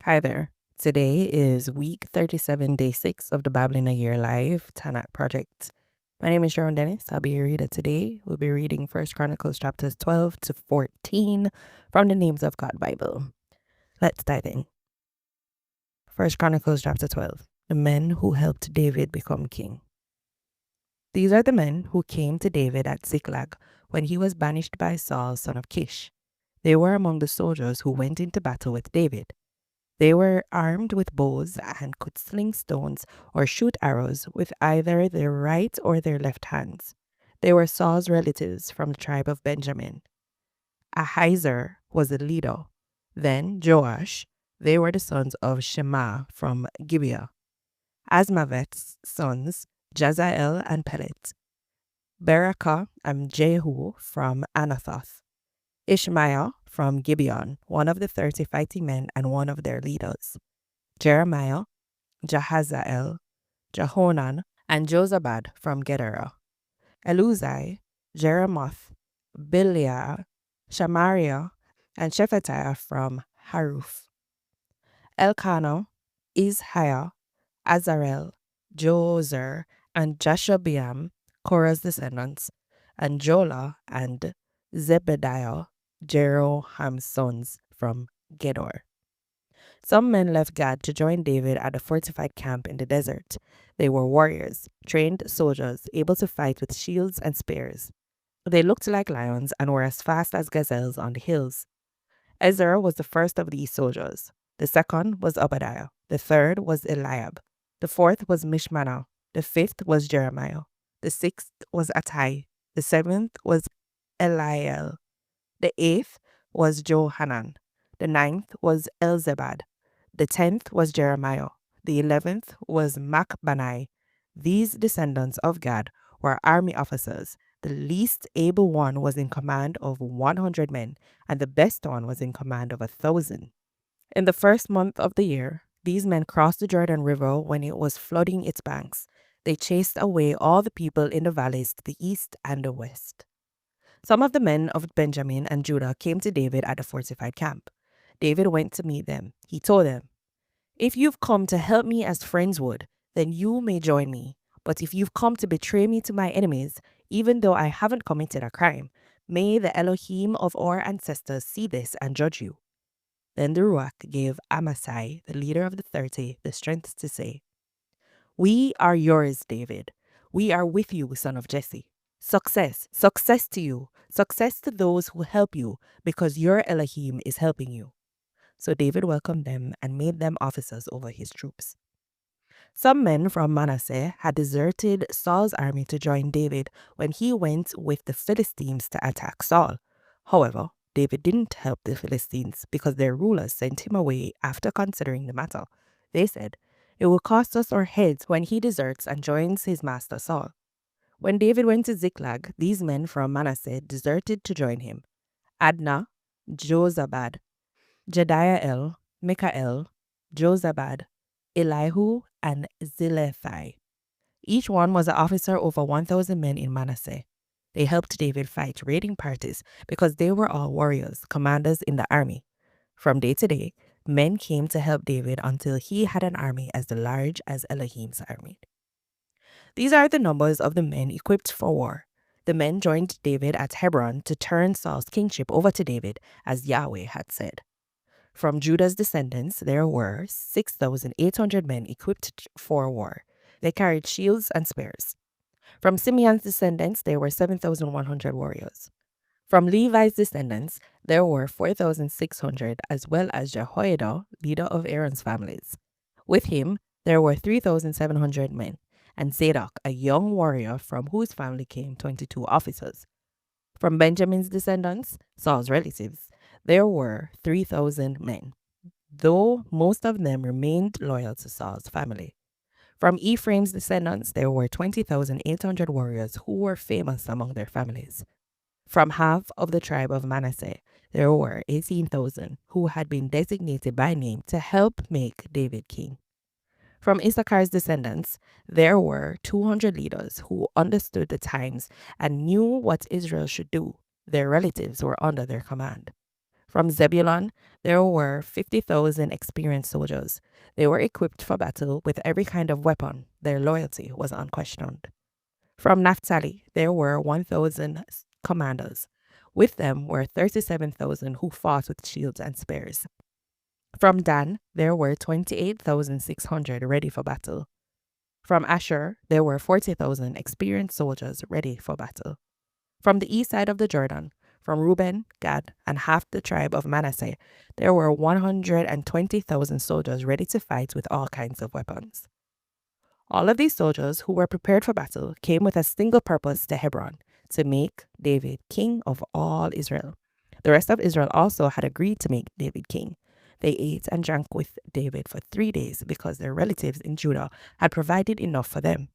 Hi there. Today is week 37, day 6 of the Bible in a Year Live Tanakh Project. My name is Sharone Dennis. I'll be your reader today. We'll be reading First Chronicles chapters 12 to 14 from the Names of God Bible. Let's dive in. First Chronicles chapter 12. The men who helped David become king. These are the men who came to David at Ziklag when he was banished by Saul, son of Kish. They were among the soldiers who went into battle with David. They were armed with bows and could sling stones or shoot arrows with either their right or their left hands. They were Saul's relatives from the tribe of Benjamin. Ahiezer was the leader. Then Joash. They were the sons of Shema from Gibeah. Asmavet's sons, Jazael and Pelet. Berakah and Jehu from Anathoth. Ishmael from Gibeon, one of the 30 fighting men and one of their leaders. Jeremiah, Jahaziel, Jehonan, and Jozabad from Gedera. Eluzai, Jeremoth, Biliah, Shamariah, and Shephatiah from Haruf. Elkanah, Ishiah, Azarel, Jozer, and Jashobeam, Korah's descendants, and Jola and Zebediah, Jeroham's sons from Gedor. Some men left Gad to join David at a fortified camp in the desert. They were warriors, trained soldiers, able to fight with shields and spears. They looked like lions and were as fast as gazelles on the hills. Ezra was the first of these soldiers. The second was Obadiah. The third was Eliab. The fourth was Mishmannah. The fifth was Jeremiah. The sixth was Attai. The seventh was Eliel. The eighth was Johanan. The ninth was Elzebad. The 10th was Jeremiah. The 11th was Machbanai. These descendants of Gad were army officers. The least able one was in command of 100 men, and the best one was in command of 1,000. In the first month of the year, these men crossed the Jordan River when it was flooding its banks. They chased away all the people in the valleys to the east and the west. Some of the men of Benjamin and Judah came to David at the fortified camp. David went to meet them. He told them, "If you've come to help me as friends would, then you may join me. But if you've come to betray me to my enemies, even though I haven't committed a crime, may the Elohim of our ancestors see this and judge you." Then the Ruach gave Amasai, the leader of the 30, the strength to say, "We are yours, David. We are with you, son of Jesse. Success, success to you, success to those who help you, because your Elohim is helping you." So David welcomed them and made them officers over his troops. Some men from Manasseh had deserted Saul's army to join David when he went with the Philistines to attack Saul. However, David didn't help the Philistines because their rulers sent him away after considering the matter. They said, "It will cost us our heads when he deserts and joins his master Saul." When David went to Ziklag, these men from Manasseh deserted to join him: Adnah, Jozabad, Jediael, Mikael, Jozabad, Elihu, and Zilethai. Each one was an officer over 1,000 men in Manasseh. They helped David fight raiding parties because they were all warriors, commanders in the army. From day to day, men came to help David until he had an army as large as Elohim's army. These are the numbers of the men equipped for war. The men joined David at Hebron to turn Saul's kingship over to David, as Yahweh had said. From Judah's descendants, there were 6,800 men equipped for war. They carried shields and spears. From Simeon's descendants, there were 7,100 warriors. From Levi's descendants, there were 4,600, as well as Jehoiada, leader of Aaron's families. With him, there were 3,700 men, and Zadok, a young warrior from whose family came 22 officers. From Benjamin's descendants, Saul's relatives, there were 3,000 men, though most of them remained loyal to Saul's family. From Ephraim's descendants, there were 20,800 warriors who were famous among their families. From half of the tribe of Manasseh, there were 18,000 who had been designated by name to help make David king. From Issachar's descendants, there were 200 leaders who understood the times and knew what Israel should do. Their relatives were under their command. From Zebulun, there were 50,000 experienced soldiers. They were equipped for battle with every kind of weapon. Their loyalty was unquestioned. From Naphtali, there were 1,000 commanders. With them were 37,000 who fought with shields and spears. From Dan, there were 28,600 ready for battle. From Asher, there were 40,000 experienced soldiers ready for battle. From the east side of the Jordan, from Reuben, Gad, and half the tribe of Manasseh, there were 120,000 soldiers ready to fight with all kinds of weapons. All of these soldiers who were prepared for battle came with a single purpose to Hebron, to make David king of all Israel. The rest of Israel also had agreed to make David king. They ate and drank with David for 3 days because their relatives in Judah had provided enough for them.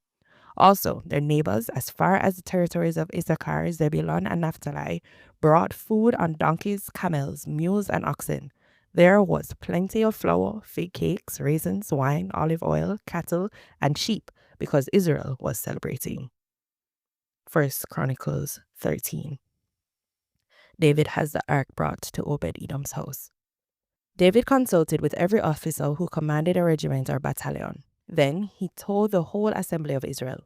Also, their neighbors, as far as the territories of Issachar, Zebulun, and Naphtali, brought food on donkeys, camels, mules, and oxen. There was plenty of flour, fig cakes, raisins, wine, olive oil, cattle, and sheep, because Israel was celebrating. 1 Chronicles 13. David has the ark brought to Obed-Edom's house. David consulted with every officer who commanded a regiment or battalion. Then he told the whole assembly of Israel,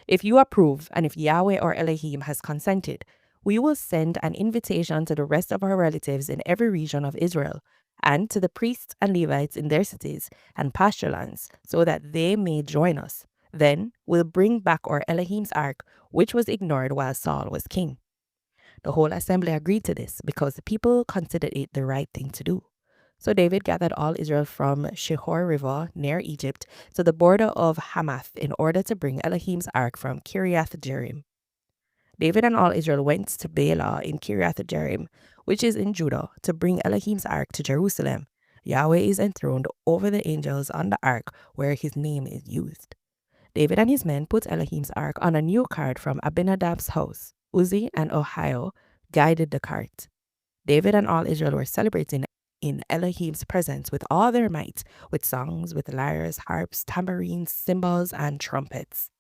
"If you approve, and if Yahweh or Elohim has consented, we will send an invitation to the rest of our relatives in every region of Israel, and to the priests and Levites in their cities and pasture lands, so that they may join us. Then we'll bring back our Elohim's ark, which was ignored while Saul was king." The whole assembly agreed to this because the people considered it the right thing to do. So David gathered all Israel from Shihor River near Egypt to the border of Hamath in order to bring Elohim's ark from Kiriath Jearim. David and all Israel went to Biayl in Kiriath Jearim, which is in Judah, to bring Elohim's ark to Jerusalem. Yahweh is enthroned over the angels on the ark where his name is used. David and his men put Elohim's ark on a new cart from Abinadab's house. Uzi and Ohio guided the cart. David and all Israel were celebrating in Elohim's presence with all their might, with songs, with lyres, harps, tambourines, cymbals, and trumpets.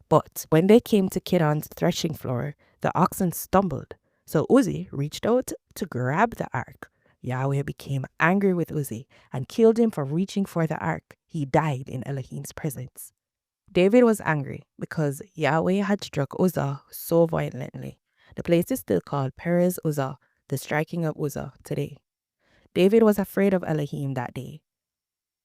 But when they came to Kidon's threshing floor, the oxen stumbled. So Uzi reached out to grab the ark. Yahweh became angry with Uzi and killed him for reaching for the ark. He died in Elohim's presence. David was angry because Yahweh had struck Uzzah so violently. The place is still called Perez Uzzah, the striking of Uzzah, today. David was afraid of Elohim that day.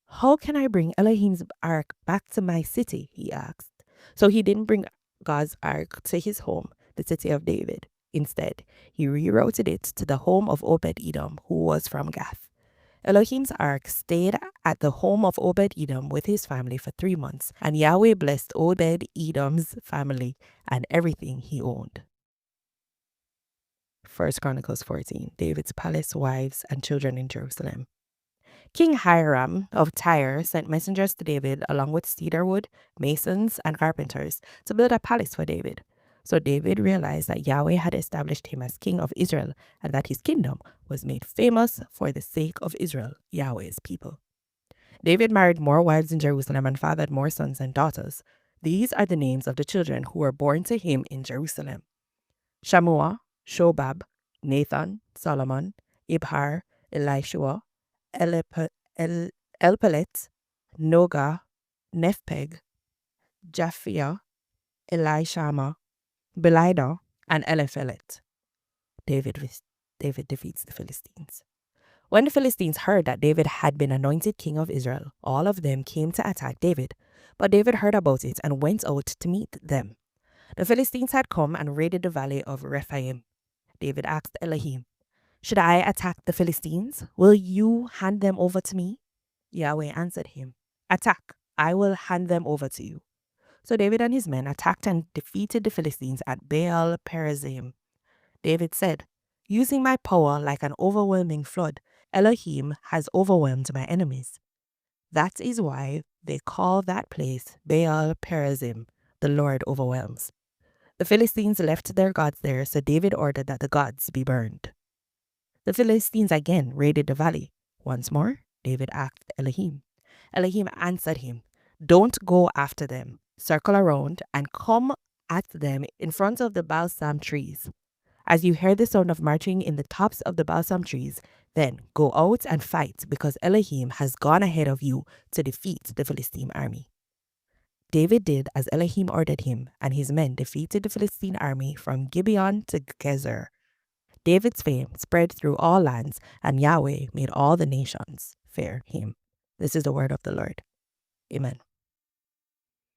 "How can I bring Elohim's ark back to my city?" he asked. So he didn't bring God's ark to his home, the city of David. Instead, he rerouted it to the home of Obed-Edom, who was from Gath. Elohim's ark stayed at the home of Obed-Edom with his family for 3 months, and Yahweh blessed Obed-Edom's family and everything he owned. 1 Chronicles 14, David's palace, wives, and children in Jerusalem. King Hiram of Tyre sent messengers to David along with cedar wood, masons, and carpenters to build a palace for David. So David realized that Yahweh had established him as king of Israel and that his kingdom was made famous for the sake of Israel, Yahweh's people. David married more wives in Jerusalem and fathered more sons and daughters. These are the names of the children who were born to him in Jerusalem: Shammua, Shobab, Nathan, Solomon, Ibhar, Elishua, Elpelet, Noga, Nepheg, Japhia, Elishama, Belida, and Eliphelet. David defeats the Philistines. When the Philistines heard that David had been anointed king of Israel, all of them came to attack David. But David heard about it and went out to meet them. The Philistines had come and raided the valley of Rephaim. David asked Elohim, "Should I attack the Philistines? Will you hand them over to me?" Yahweh answered him, "Attack, I will hand them over to you." So David and his men attacked and defeated the Philistines at Biayl.Perazim. David said, "Using my power like an overwhelming flood, Elohim has overwhelmed my enemies." That is why they call that place Biayl.Perazim, the Lord overwhelms. The Philistines left their gods there, so David ordered that the gods be burned. The Philistines again raided the valley. Once more, David asked Elohim. Elohim answered him, "Don't go after them. Circle around and come at them in front of the balsam trees. As you hear the sound of marching in the tops of the balsam trees, then go out and fight, because Elohim has gone ahead of you to defeat the Philistine army." David did as Elohim ordered him, and his men defeated the Philistine army from Gibeon to Gezer. David's fame spread through all lands, and Yahweh made all the nations fear him. This is the word of the Lord. Amen.